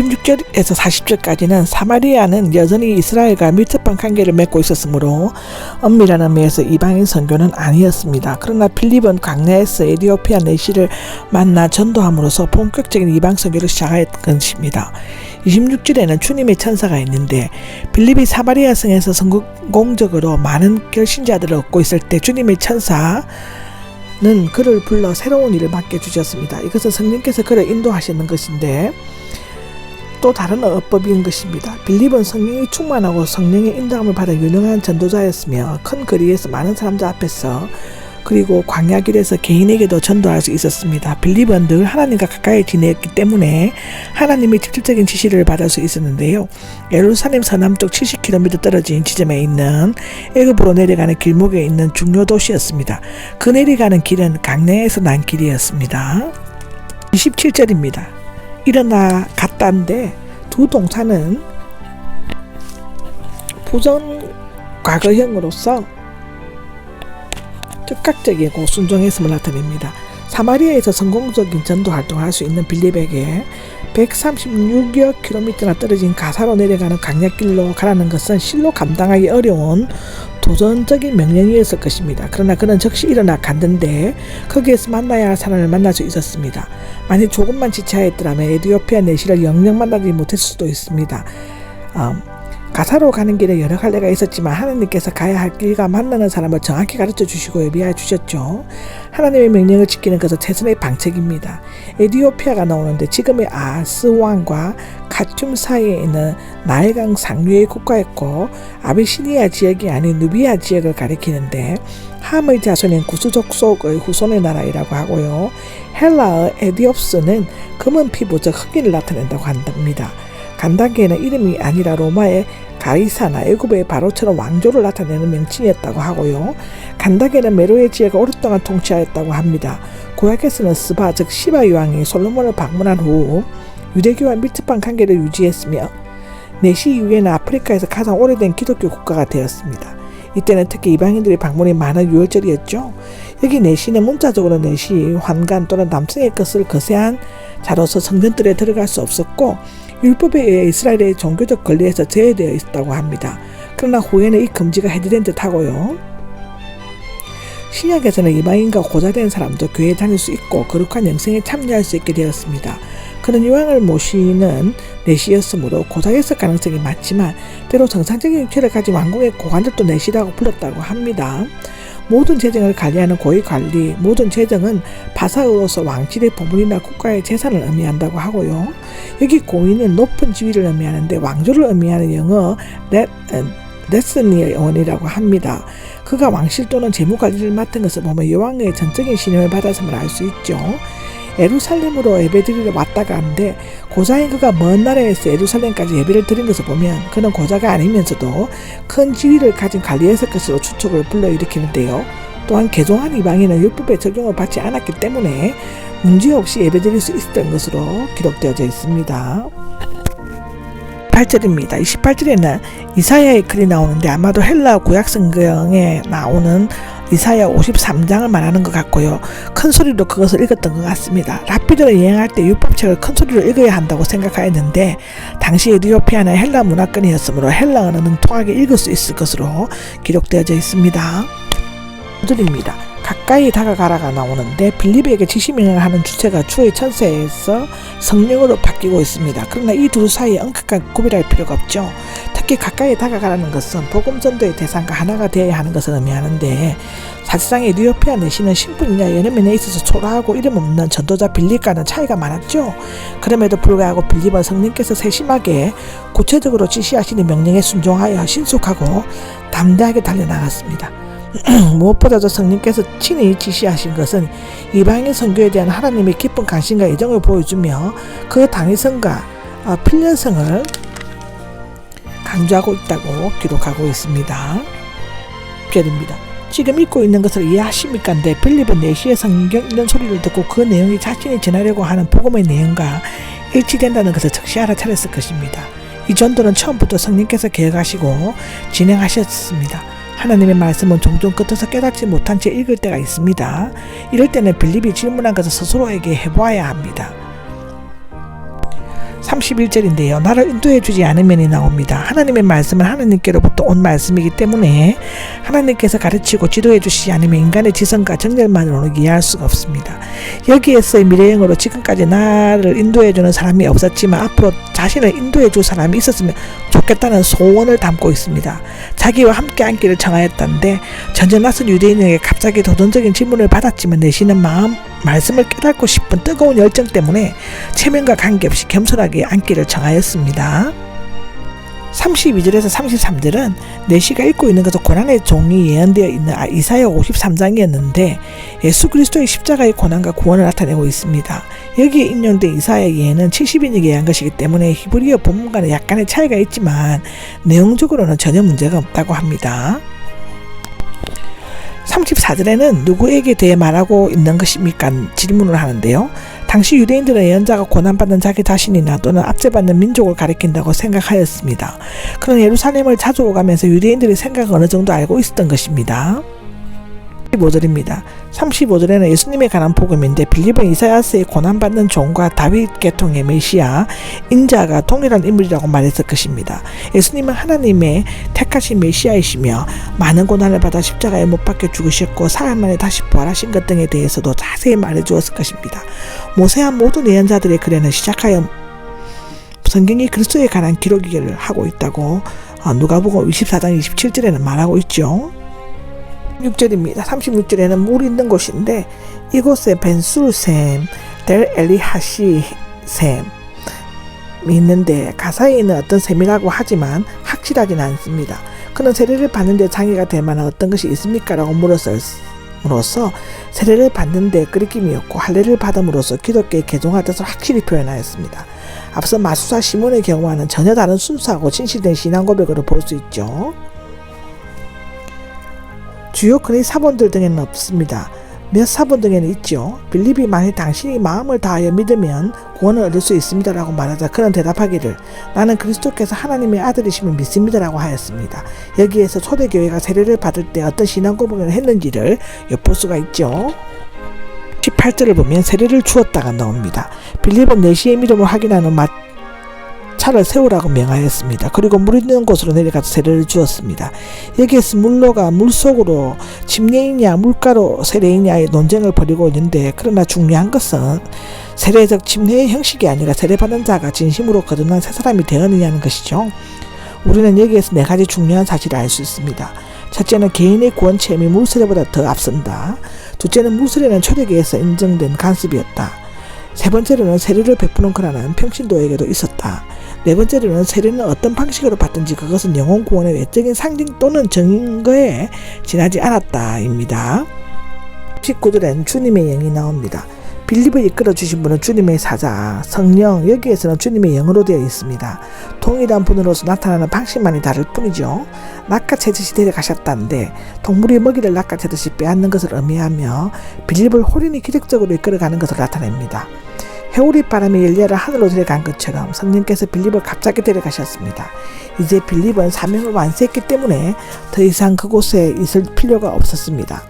16절에서 40절까지는 사마리아는 여전히 이스라엘과 밀접한 관계를 맺고 있었으므로 엄밀한 의미에서 이방인 선교는 아니었습니다. 그러나 필립은 광야에서 에티오피아 내시를 만나 전도함으로써 본격적인 이방 선교를 시작했던 것입니다. 26절에는 주님의 천사가 있는데 필립이 사마리아 성에서 성공적으로 많은 결신자들을 얻고 있을 때 주님의 천사는 그를 불러 새로운 일을 맡겨주셨습니다. 이것은 성령께서 그를 인도하시는 것인데 또 다른 어법인 것입니다. 빌립은 성령이 충만하고 성령의 인도함을 받아 유능한 전도자였으며 큰 거리에서 많은 사람들 앞에서 그리고 광야길에서 개인에게도 전도할 수 있었습니다. 빌립은 늘 하나님과 가까이 지냈기 때문에 하나님의 직접적인 지시를 받을 수 있었는데요. 예루살렘 서남쪽 70km 떨어진 지점에 있는 애굽으로 내려가는 길목에 있는 중요 도시였습니다. 그 내려가는 길은 광야에서 난 길이었습니다. 27절입니다. 일어나 갔다인데 두 동사는 부정 과거형으로서 즉각적이고 순종했음을 나타냅니다. 사마리아에서 성공적인 전도 활동을 할 수 있는 빌립에게 136여 킬로미터나 떨어진 가사로 내려가는 강약길로 가라는 것은 실로 감당하기 어려운 도전적인 명령이었을 것입니다. 그러나 그는 즉시 일어나 갔는데 거기에서 만나야 할 사람을 만날 수 있었습니다. 만약 조금만 지체하였더라면 에티오피아 내시를 영영 만나지 못했을 수도 있습니다. 가사로 가는 길에 여러 갈래가 있었지만 하나님께서 가야 할 길과 만나는 사람을 정확히 가르쳐 주시고 예비하여 주셨죠. 하나님의 명령을 지키는 것은 최선의 방책입니다. 에티오피아가 나오는데 지금의 아스완과 카툼 사이에 있는 나일강 상류의 국가였고 아비시니아 지역이 아닌 누비아 지역을 가리키는데 함의 자손인 구스족속의 후손의 나라이라고 하고요. 헬라어 에디옵스는 검은 피부 즉 흑인을 나타낸다고 한답니다. 간다기에는 이름이 아니라 로마의 가이사나 애굽의 바로처럼 왕조를 나타내는 명칭이었다고 하고요. 간다게는 메로의 지역을 오랫동안 통치하였다고 합니다. 구약에서는 스바 즉 시바 왕이 솔로몬을 방문한 후 유대교와 밀접한 관계를 유지했으며 내시 이후에는 아프리카에서 가장 오래된 기독교 국가가 되었습니다. 이때는 특히 이방인들의 방문이 많은 유월절이었죠. 여기 내시는 문자적으로 내시, 환관 또는 남성의 것을 거세한 자로서 성전들에 들어갈 수 없었고 율법에 의해 이스라엘의 종교적 권리에서 제외되어 있었다고 합니다. 그러나 후에는 이 금지가 해제된 듯 하고요. 신약에서는 이방인과 고자된 사람도 교회에 다닐 수 있고 거룩한 영생에 참여할 수 있게 되었습니다. 그는 이왕을 모시는 내시였으므로 고자였을 가능성이 많지만 때로 정상적인 육체를 가진 왕궁의 고관들도 내시라고 불렀다고 합니다. 모든 재정을 관리하는 고위관리, 모든 재정은 바사으로서 왕실의 보물이나 국가의 재산을 의미한다고 하고요. 여기 고위는 높은 지위를 의미하는데 왕조를 의미하는 영어 레스니의 원이라고 합니다. 그가 왕실 또는 재무관리를 맡은 것을 보면 여왕의 전적인 신임을 받았음을 알 수 있죠. 예루살렘으로 예배드리러 왔다가 하는데 고자인 그가 먼 나라에서 예루살렘까지 예배를 드린 것을 보면 그는 고자가 아니면서도 큰 지위를 가진 관리였을 것으로 추측을 불러일으키는데요. 또한 개종한 이방인은 율법의 적용을 받지 않았기 때문에 문제없이 예배드릴 수 있었던 것으로 기록되어져 있습니다. 28절입니다. 28절에는 이사야의 글이 나오는데 아마도 헬라 구약 성경에 나오는 이사야 53장을 말하는 것 같고요. 큰 소리로 그것을 읽었던 것 같습니다. 랍비들을 여행할 때 율법책을 큰 소리로 읽어야 한다고 생각하였는데 당시 에티오피아는 헬라 문화권이었으므로 헬라어는 능통하게 읽을 수 있을 것으로 기록되어져 있습니다. 입니다. 가까이 다가가라가 나오는데 빌립에게 지시명을 하는 주체가 주의 천사에서 성령으로 바뀌고 있습니다. 그러나 이 둘 사이에 엄격하게 구별할 필요가 없죠. 특히 가까이 다가가라는 것은 복음 전도의 대상과 하나가 되어야 하는 것을 의미하는데 사실상 에티오피아 내시는 신분이나 연예면에 있어서 초라하고 이름 없는 전도자 빌립과는 차이가 많았죠. 그럼에도 불구하고 빌립은 성령께서 세심하게 구체적으로 지시하시는 명령에 순종하여 신속하고 담대하게 달려나갔습니다. 무엇보다도 성령께서 친히 지시하신 것은 이방인 선교에 대한 하나님의 깊은 관심과 애정을 보여주며 그 당위성과 필연성을 강조하고 있다고 기록하고 있습니다. 별입니다. 지금 읽고 있는 것을 이해하십니까? 근데 빌립은 내시의 성경 읽는 소리를 듣고 그 내용이 자신이 전하려고 하는 복음의 내용과 일치된다는 것을 즉시 알아차렸을 것입니다. 이 전도는 처음부터 성령께서 계획하시고 진행하셨습니다. 하나님의 말씀은 종종 끝에서 깨닫지 못한 채 읽을 때가 있습니다. 이럴 때는 빌립이 질문한 것을 스스로에게 해보아야 합니다. 31절인데요. 나를 인도해 주지 않으면이 나옵니다. 하나님의 말씀은 하나님께로부터 온 말씀이기 때문에 하나님께서 가르치고 지도해 주시지 않으면 인간의 지성과 정열만으로는 이해할 수가 없습니다. 여기에서의 미래형으로 지금까지 나를 인도해 주는 사람이 없었지만 앞으로 자신을 인도해 줄 사람이 있었으면 좋겠다는 소원을 담고 있습니다. 자기와 함께 앉기를 청하였다는데 전혀 낯선 유대인에게 갑자기 도전적인 질문을 받았지만 내쉬는 말씀을 깨닫고 싶은 뜨거운 열정 때문에 체면과 관계없이 겸손하게 앉기를 청하였습니다. 32절에서 33절은 내시가 읽고 있는 것은 고난의 종이 예언되어 있는 이사야 53장이었는데 예수 그리스도의 십자가의 고난과 구원을 나타내고 있습니다. 여기에 인용된 이사야 예언은 70인이 예언한 것이기 때문에 히브리어 본문과는 약간의 차이가 있지만 내용적으로는 전혀 문제가 없다고 합니다. 34절에는 누구에게 대해 말하고 있는 것입니까? 질문을 하는데요. 당시 유대인들은 예언자가 고난받는 자기 자신이나 또는 압제받는 민족을 가리킨다고 생각하였습니다. 그는 예루살렘을 자주 오가면서 유대인들의 생각을 어느 정도 알고 있었던 것입니다. 35절입니다. 35절에는 예수님에 관한 복음인데 빌립은 이사야서의 고난받는 종과 다윗 계통의 메시아 인자가 동일한 인물이라고 말했을 것입니다. 예수님은 하나님의 택하신 메시아이시며 많은 고난을 받아 십자가에 못 박혀 죽으셨고 사흘 만에 다시 부활하신 것 등에 대해서도 자세히 말해주었을 것입니다. 모세와 모든 예언자들의 글에는 시작하여 성경이 그리스도에 관한 기록을 하고 있다고 누가복음 24장 27절에는 말하고 있죠. 36절입니다. 36절에는 물이 있는 곳인데 이곳에 벤술샘, 델 엘리하시 샘이 있는데 가사에 있는 어떤 샘이라고 하지만 확실하지는 않습니다. 그는 세례를 받는데 장애가 될 만한 어떤 것이 있습니까? 라고 물었음으로써 세례를 받는데 끄리낌이었고 할례를 받음으로써 기독교에 개종하듯을 확실히 표현하였습니다. 앞서 마수사 시몬의 경우와는 전혀 다른 순수하고 진실된 신앙 고백으로 볼 수 있죠. 주요 근의 사본들 등에는 없습니다. 몇 사본 등에는 있죠. 빌립이 만일 당신이 마음을 다하여 믿으면 구원을 얻을 수 있습니다 라고 말하자 그는 대답하기를 나는 그리스도께서 하나님의 아들이심을 믿습니다 라고 하였습니다. 여기에서 초대교회가 세례를 받을 때 어떤 신앙 고백을 했는지를 엿볼 수가 있죠. 18절을 보면 세례를 주었다가 나옵니다. 빌립은 내시의 믿음을 확인하는 차를 세우라고 명하였습니다. 그리고 물 있는 곳으로 내려가서 세례를 주었습니다. 여기에서 물로가 물속으로 침례이냐 물가로 세례이냐의 논쟁을 벌이고 있는데 그러나 중요한 것은 세례적 침례의 형식이 아니라 세례받는 자가 진심으로 거듭난 새 사람이 되었느냐는 것이죠. 우리는 여기에서 네 가지 중요한 사실을 알 수 있습니다. 첫째는 개인의 구원 체험이 물세례보다 더 앞선다. 둘째는 물세례는 초대교회에서 인정된 관습이었다. 세 번째로는 세례를 베푸는 권한은 평신도에게도 있었다. 네 번째로는 세례는 어떤 방식으로 받든지 그것은 영혼 구원의 외적인 상징 또는 증거에 지나지 않았다입니다. 19절에는 주님의 영이 나옵니다. 빌립을 이끌어 주신 분은 주님의 사자, 성령, 여기에서는 주님의 영으로 되어 있습니다. 동일한 분으로서 나타나는 방식만이 다를 뿐이죠. 낚아채듯이 데려가셨다는데 동물의 먹이를 낚아채듯이 빼앗는 것을 의미하며 빌립을 홀인이 기적적으로 이끌어가는 것을 나타냅니다. 해오리 바람이 엘리야를 하늘로 데려간 것처럼 성령께서 빌립을 갑자기 데려가셨습니다. 이제 빌립은 사명을 완수했기 때문에 더 이상 그곳에 있을 필요가 없었습니다.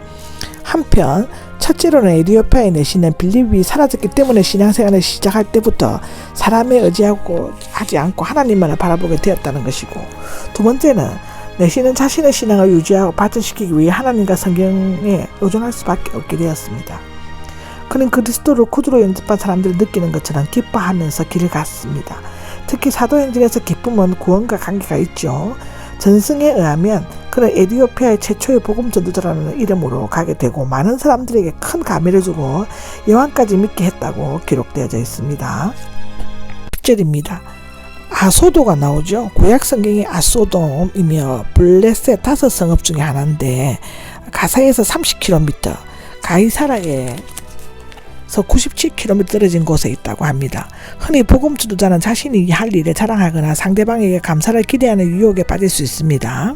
한편 첫째로는 에티오피아에 내시는 빌립이 사라졌기 때문에 신앙생활을 시작할 때부터 사람에 의지하고 하지 않고 하나님만을 바라보게 되었다는 것이고, 두 번째는 내시는 자신의 신앙을 유지하고 발전시키기 위해 하나님과 성경에 의존할 수밖에 없게 되었습니다. 그는 그리스도를 구주로 영접한 사람들이 느끼는 것처럼 기뻐하면서 길을 갔습니다. 특히 사도행전에서 기쁨은 구원과 관계가 있죠. 전승에 의하면 그는 에티오피아의 최초의 복음 전도자라는 이름으로 가게 되고 많은 사람들에게 큰 감회를 주고 요한까지 믿게 했다고 기록되어져 있습니다. 10절입니다. 아소도가 나오죠. 구약 성경이 아소돔이며 블레셋 5성읍 중에 하나인데 가사에서 30km, 가이사라에 97km 떨어진 곳에 있다고 합니다. 흔히 복음 전도자는 자신이 할 일에 자랑하거나 상대방에게 감사를 기대하는 유혹에 빠질 수 있습니다.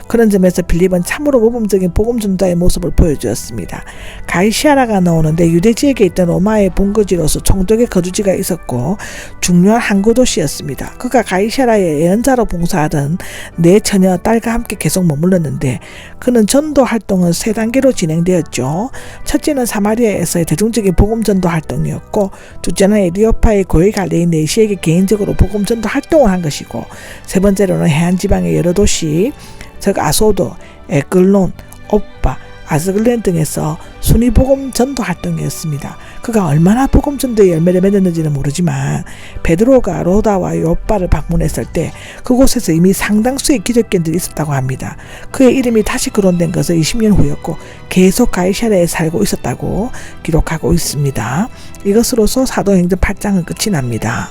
그런 점에서 빌립은 참으로 모범적인 복음 전도자의 모습을 보여주었습니다. 가이시아라가 나오는데 유대 지역에 있던 로마의 본거지로서 총독의 거주지가 있었고 중요한 항구 도시였습니다. 그가 가이시아라에 예언자로 봉사하던 네 처녀 딸과 함께 계속 머물렀는데 그는 전도 활동은 세 단계로 진행되었죠. 첫째는 사마리아에서의 대중적인 복음전도 활동이었고, 둘째는 에디오파의 고위 갈레인 네시에게 개인적으로 복음전도 활동을 한 것이고, 세 번째로는 해안 지방의 여러 도시, 즉 아소드, 에글론, 오빠, 아스글렌 등에서 순위 복음 전도 활동이었습니다. 그가 얼마나 복음 전도의 열매를 맺었는지는 모르지만 베드로가 로다와 요빠를 방문했을 때 그곳에서 이미 상당수의 기독교인들이 있었다고 합니다. 그의 이름이 다시 거론된 것은 20년 후였고 계속 가이사랴에 살고 있었다고 기록하고 있습니다. 이것으로서 사도행전 8장은 끝이 납니다.